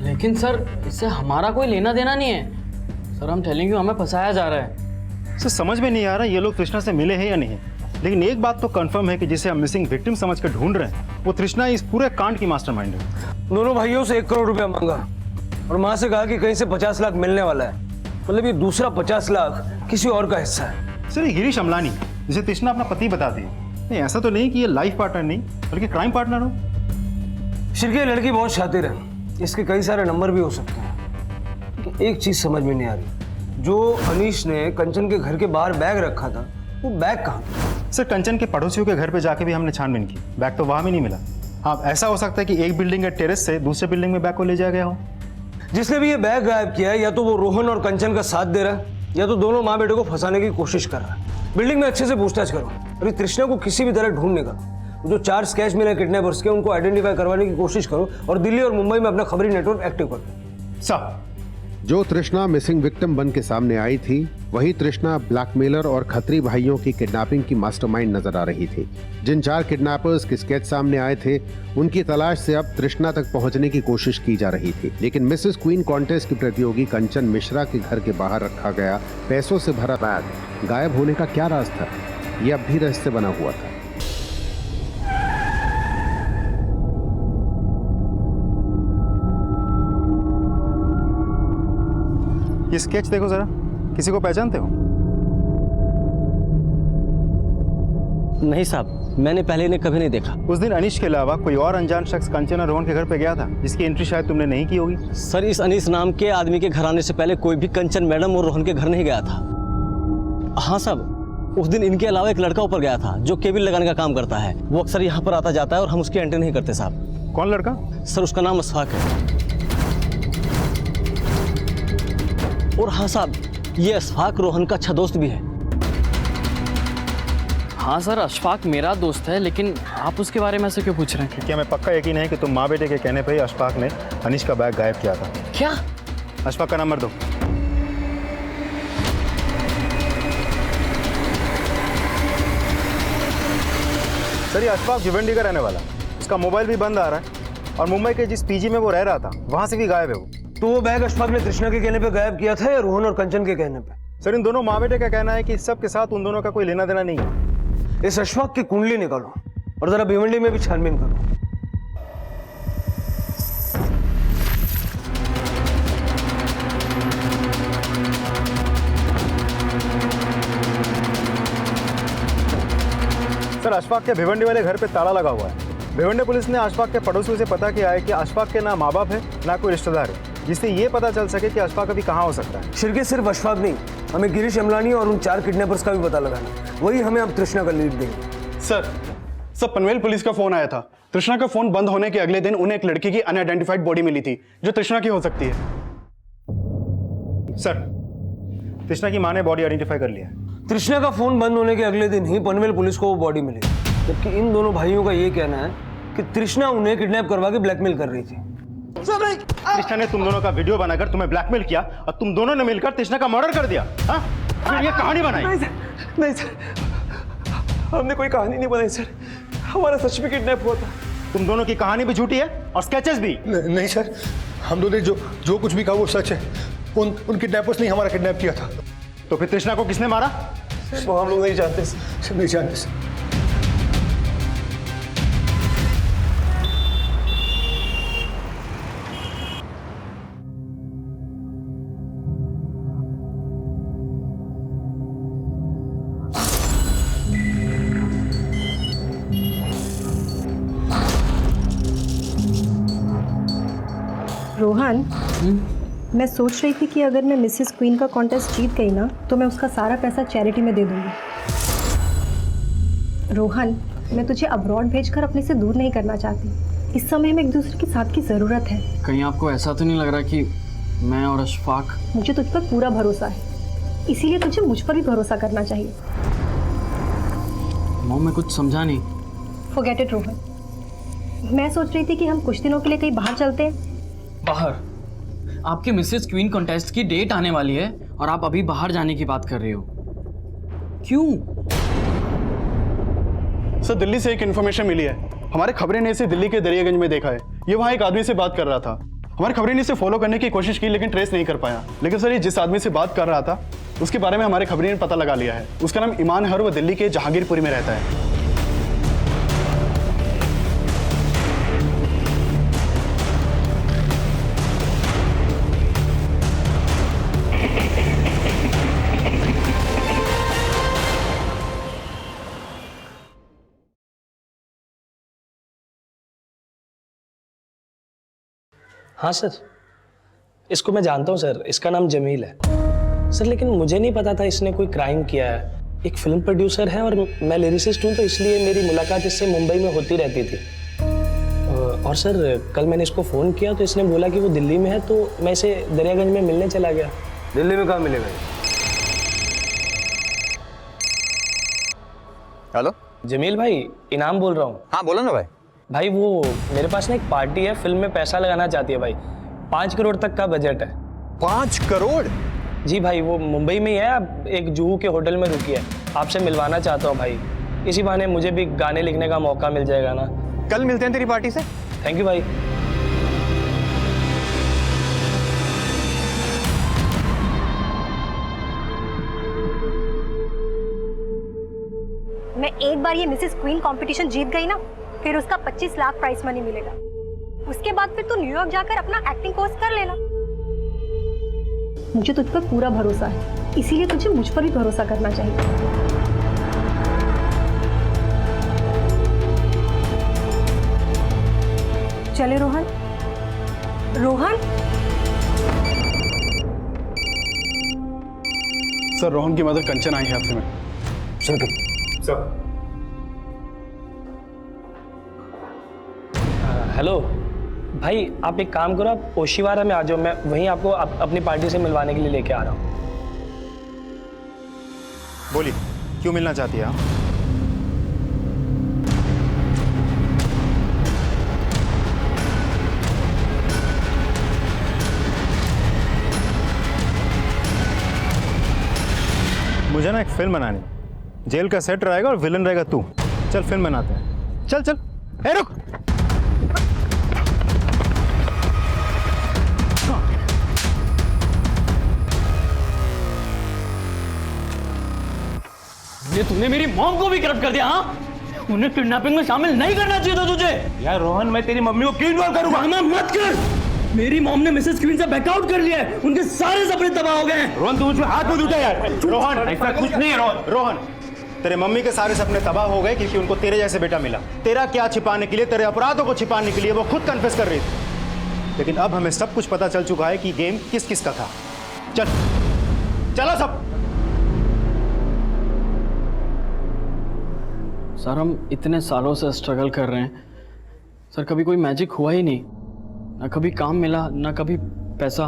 लेकिन सर इससे हमारा कोई लेना देना नहीं है सर। हम टेलिंग यू, हमें फंसाया जा रहा है। सर समझ में नहीं आ रहा ये लोग तृष्णा से मिले हैं या नहीं, लेकिन एक बात तो कंफर्म है कि जिसे हम मिसिंग विक्टिम समझ कर ढूंढ रहे हैं वो तृष्णा इस पूरे कांड की मास्टरमाइंड है। दोनों भाइयों से 1 करोड़ रुपया मांगा और मां से कहा कि कहीं से 50 लाख मिलने वाला है। मतलब ये दूसरा 50 लाख किसी और का हिस्सा है। सर ये गिरीश अमलानी जिसे तृष्णा अपना पति बताती है। नहीं ऐसा तो नहीं कि ये लाइफ पार्टनर नहीं बल्कि क्राइम पार्टनर हो। शिरके लड़की बहुत शातिर है, इसके कई सारे नंबर भी हो सकते हैं। लेकिन एक चीज समझ में नहीं आ रही, जो अनीश ने कंचन के घर के बाहर बैग रखा था वो बैग कहाँ था? सर कंचन के पड़ोसियों के घर पे जाके भी हमने छानबीन की, बैग तो वहां भी नहीं मिला। हाँ ऐसा हो सकता है कि एक बिल्डिंग के टेरेस से दूसरे बिल्डिंग में बैग को ले जाया गया हो। जिसने भी ये बैग गायब किया है या तो वो रोहन और कंचन का साथ दे रहा है या तो दोनों माँ बेटे को फंसाने की कोशिश कर रहा है। बिल्डिंग में अच्छे से पूछताछ करो और तृष्णा को किसी भी तरह ढूंढ निकालो। जो 4 स्केच मिले किडनैपर्स के उनको आइडेंटिफाई करवाने की कोशिश करो और दिल्ली और मुंबई में अपना खबरी नेटवर्क एक्टिव करो। सर जो तृष्णा मिसिंग विक्टिम बन के सामने आई थी वही तृष्णा ब्लैकमेलर और खत्री भाइयों की किडनैपिंग की मास्टरमाइंड नजर आ रही थी। जिन 4 किडनैपर्स के स्केच सामने आए थे उनकी तलाश से अब तृष्णा तक पहुंचने की कोशिश की जा रही थी। लेकिन मिसेस क्वीन कॉन्टेस्ट की प्रतियोगी कंचन मिश्रा के घर के बाहर रखा गया पैसों से भरा बैग गायब होने का क्या राज था, ये अब भी रहस्य बना हुआ था। ये स्केच देखो जरा, किसी को पहचानते हो? नहीं साहब, मैंने पहले इन्हें कभी नहीं देखा। उस दिन अनीश के अलावा कोई और अनजान शख्स कंचन और रोहन के घर पे गया था जिसकी एंट्री शायद तुमने नहीं की होगी। सर इस अनीश नाम के आदमी के घर आने से पहले कोई भी कंचन मैडम और रोहन के घर नहीं गया था। हाँ साहब, उस दिन इनके अलावा एक लड़का ऊपर गया था जो केबिल लगाने का काम करता है। वो अक्सर यहाँ पर आता जाता है और हम उसकी एंट्री नहीं करते साहब। कौन लड़का? सर उसका नाम अशफाक है। और हाँ साहब, ये अशफाक रोहन का अच्छा दोस्त भी है। हाँ सर, अशफाक मेरा दोस्त है, लेकिन आप उसके बारे में ऐसे क्यों पूछ रहे हैं? क्या हमें पक्का यकीन है कि तुम माँ बेटे के कहने पे ही अशफाक ने अनीश का बैग गायब किया था? क्या? अशफाक का नंबर दो। सर ये अशफाक भिवंडी का रहने वाला, उसका मोबाइल भी बंद आ रहा है और मुंबई के जिस पीजी में वो रह रहा था वहां से भी गायब है वो। तो वो बैग अशफाक ने तृष्णा के कहने पे गायब किया था या रोहन और कंचन के कहने पे? सर इन दोनों माँ बेटे का कहना है कि इस सब के साथ उन दोनों का कोई लेना देना नहीं है। इस अशफाक की कुंडली निकालो और जरा भिवंडी में भी छानबीन करो। सर अशफाक के भिवंडी वाले घर पे ताला लगा हुआ है। भिवंडी पुलिस ने अशफाक के पड़ोसियों से पता किया है कि अशफाक के ना माँ बाप है ना कोई रिश्तेदार है, जिससे ये पता चल सके कि अशफाक अभी कहाँ हो सकता है। शिरके सिर्फ अशफाक नहीं, हमें गिरीश अमलानी और उन 4 किडनैपर्स का भी पता लगाना। वही हमें अब तृष्णा का लीड देंगे। सर पनवेल पुलिस का फोन आया था। तृष्णा का फोन बंद होने के अगले दिन उन्हें एक लड़की की अनआइडेंटिफाइड बॉडी मिली थी जो तृष्णा की हो सकती है। सर तृष्णा की माँ ने बॉडी आइडेंटिफाई कर लिया है। तृष्णा का फोन बंद होने के अगले दिन ही पनवेल पुलिस को वो बॉडी मिली। जबकि इन दोनों भाइयों का ये कहना है कि तृष्णा उन्हें किडनैप करवा के ब्लैकमेल कर रही थी। तृष्णा ने तुम दोनों का वीडियो बनाकर तुम्हें ब्लैकमेल किया और तुम दोनों ने मिलकर तृष्णा का मर्डर कर दिया। हाँ? फिर ये कहानी बनाई। नहीं सर, हमने कोई कहानी नहीं बनाई सर, हमारा सच में किडनैप हुआ था। तुम दोनों की कहानी भी झूठी है और स्केचेस भी। नहीं सर, हम दोनों ने जो कुछ भी कहा वो सच है। उन किडनैपर्स ने हमारा किडनैप किया था। तो फिर तृष्णा को किसने मारा? वो हम लोग नहीं जानते सर, नहीं जानते सर। रोहन, मैं सोच रही थी कि अगर मैं मिसेस क्वीन का कॉन्टेस्ट जीत गई ना तो मैं उसका सारा पैसा चैरिटी में दे दूंगी। रोहन, मैं तुझे अब्रॉड भेजकर अपने से दूर नहीं करना चाहती। इस समय में एक दूसरे के साथ की ज़रूरत है। कहीं आपको ऐसा तो नहीं लग रहा कि मैं और अशफाक? मुझे तुझ पर पूरा भरोसा है, इसीलिए तुझे मुझ पर भी भरोसा करना चाहिए। मॉम, मैं कुछ समझा नहीं। फॉरगेट इट रोहन, मैं सोच रही थी कि हम कुछ दिनों के लिए कहीं बाहर चलते हैं। बाहर? आपके मिसेस क्वीन कॉन्टेस्ट की डेट आने वाली है और आप अभी बाहर जाने की बात कर रहे हो, क्यों? सर, दिल्ली से एक इन्फॉर्मेशन मिली है। हमारे खबरें ने इसे दिल्ली के दरियागंज में देखा है। ये वहाँ एक आदमी से बात कर रहा था। हमारी खबरें ने इसे फॉलो करने की कोशिश की लेकिन ट्रेस नहीं कर पाया। लेकिन सर, ये जिस आदमी से बात कर रहा था उसके बारे में हमारे खबरें ने पता लगा लिया है। उसका नाम ईमान है और वो दिल्ली के जहांगीरपुरी में रहता है। हाँ सर, इसको मैं जानता हूँ सर, इसका नाम जमील है सर, लेकिन मुझे नहीं पता था इसने कोई क्राइम किया है। एक फिल्म प्रोड्यूसर है और मैं लिरिसिस्ट हूँ, तो इसलिए मेरी मुलाकात इससे मुंबई में होती रहती थी। और सर, कल मैंने इसको फ़ोन किया तो इसने बोला कि वो दिल्ली में है, तो मैं इसे दरियागंज में मिलने चला गया। दिल्ली में कहाँ मिलेगा? हेलो जमील भाई, इनाम बोल रहा हूँ। हाँ बोलो ना भाई। भाई वो मेरे पास ना एक पार्टी है, फिल्म में पैसा लगाना चाहती है भाई। 5 करोड़ तक का बजट है। 5 करोड़? जी भाई, वो मुंबई में ही है, अब एक जुहू के होटल में रुकी है। आपसे मिलवाना चाहता हूँ भाई, इसी बहाने मुझे भी गाने लिखने का मौका मिल जाएगा ना। कल मिलते हैं तेरी पार्टी से। थैंक यू भाई। मैं एक बार ये मिसेस क्वीन कंपटीशन जीत गई ना, फिर उसका 25 लाख प्राइस मनी मिलेगा। उसके बाद फिर तू न्यूयॉर्क जाकर अपना एक्टिंग कोर्स कर लेना। मुझे तुझ पर पूरा भरोसा है, इसीलिए तुझे मुझ पर भी भरोसा करना चाहिए। चले रोहन। रोहन, सर, रोहन की मदर कंचन आई है आपसे में। सर। हेलो भाई, आप एक काम करो, आप ओशिवारा में आ जाओ, मैं वहीं आपको अपनी पार्टी से मिलवाने के लिए लेके आ रहा हूँ। बोलिए, क्यों मिलना चाहती है आप? मुझे ना एक फिल्म बनानी, जेल का सेट रहेगा और विलन रहेगा तू। चल फिल्म बनाते हैं, चल चल। ए रुक, ये तूने मेरी मॉम को भी करप्ट कर दिया। हाँ, उन्हें किडनैपिंग में शामिल नहीं करना चाहिए था तुझे। यार रोहन, मैं तेरी मम्मी को क्यों इन्वॉल्व करूंगा? ड्रामा मत कर। मेरी मॉम ने मिसेस क्वीन से बैकआउट कर लिया है, उनके सारे सपने तबाह हो गए हैं। रोहन, तू मुझे हाथ मत उठा यार। रोहन, ऐसा कुछ नहीं है। रोहन, रोहन, तेरे मम्मी के सारे सपने तबाह हो गए क्योंकि उनको तेरे जैसे बेटा मिला। तेरा क्या छिपाने के लिए, तेरे अपराधों को छिपाने के लिए वो खुद कन्फेस कर रही थी। लेकिन अब हमें सब कुछ पता चल चुका है कि गेम किस किस का था। चल चलो सब। सर, हम इतने सालों से स्ट्रगल कर रहे हैं सर, कभी कोई मैजिक हुआ ही नहीं। ना कभी काम मिला, ना कभी पैसा।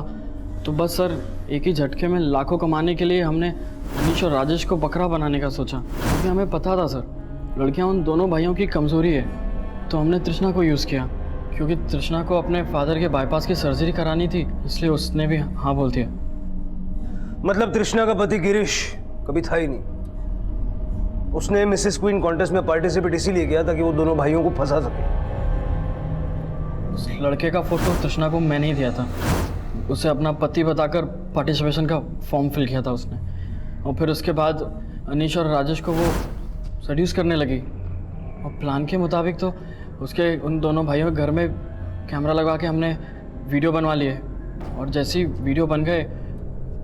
तो बस सर, एक ही झटके में लाखों कमाने के लिए हमने अनीश और राजेश को बकरा बनाने का सोचा, क्योंकि हमें पता था सर लड़कियां उन दोनों भाइयों की कमजोरी है, तो हमने तृष्णा को यूज़ किया क्योंकि तृष्णा को अपने फादर के बाईपास की सर्जरी करानी थी, इसलिए उसने भी हाँ बोल दिया। मतलब तृष्णा का पति गिरीश कभी था ही नहीं, उसने मिसेस क्वीन कॉन्टेस्ट में पार्टिसिपेट इसीलिए किया ताकि वो दोनों भाइयों को फंसा सके। उस लड़के का फोटो तृष्णा को मैंने ही दिया था, उसे अपना पति बताकर पार्टिसिपेशन का फॉर्म फिल किया था उसने, और फिर उसके बाद अनीश और राजेश को वो सड्यूस करने लगी, और प्लान के मुताबिक तो उसके उन दोनों भाइयों के घर में कैमरा लगा के हमने वीडियो बनवा लिए, और जैसे ही वीडियो बन गए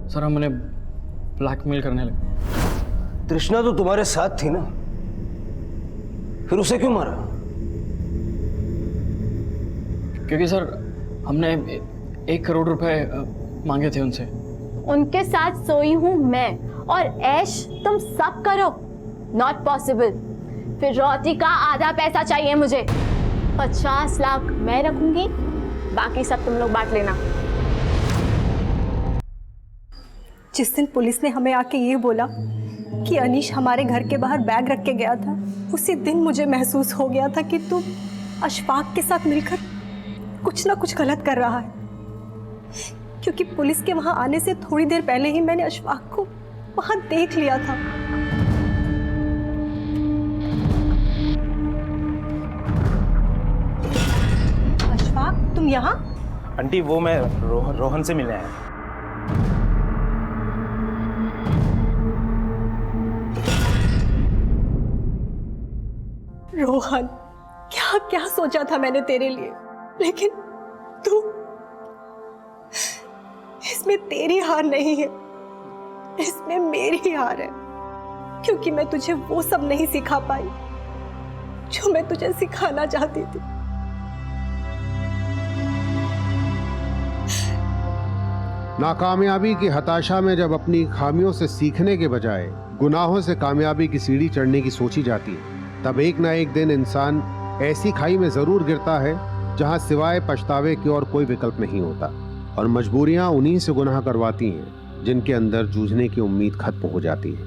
सर हम उन्हें ब्लैकमेल करने लगे। तृष्णा तो तुम्हारे साथ थी ना, फिर उसे क्यों मारा? क्योंकि सर हमने 1 करोड़ रुपए मांगे थे उनसे। उनके साथ सोई हूँ मैं और ऐश तुम सब करो, नॉट पॉसिबल। फिर रोटी का आधा पैसा चाहिए मुझे। 50 लाख मैं रखूंगी, बाकी सब तुम लोग बांट लेना। जिस दिन पुलिस ने हमें आके ये बोला कि अनीश हमारे घर के बाहर बैग रख के गया था, उसी दिन मुझे महसूस हो गया था कि तू अशफाक के साथ मिलकर कुछ ना कुछ गलत कर रहा है, क्योंकि पुलिस के वहां आने से थोड़ी देर पहले ही मैंने अशफाक को वहां देख लिया था। अशफाक, तुम यहाँ? आंटी वो मैं रोहन से मिलने आया। रोहन, क्या क्या सोचा था मैंने तेरे लिए, लेकिन तू, इसमें तेरी हार नहीं है, इसमें मेरी हार है, क्योंकि मैं तुझे वो सब नहीं सिखा पाई जो मैं तुझे सिखाना चाहती थी। नाकामयाबी की हताशा में जब अपनी खामियों से सीखने के बजाय गुनाहों से कामयाबी की सीढ़ी चढ़ने की सोची जाती है, तब एक ना एक दिन इंसान ऐसी खाई में जरूर गिरता है जहां सिवाय पछतावे की और कोई विकल्प नहीं होता, और मजबूरियां उन्हीं से गुनाह करवाती हैं जिनके अंदर जूझने की उम्मीद खत्म हो जाती है।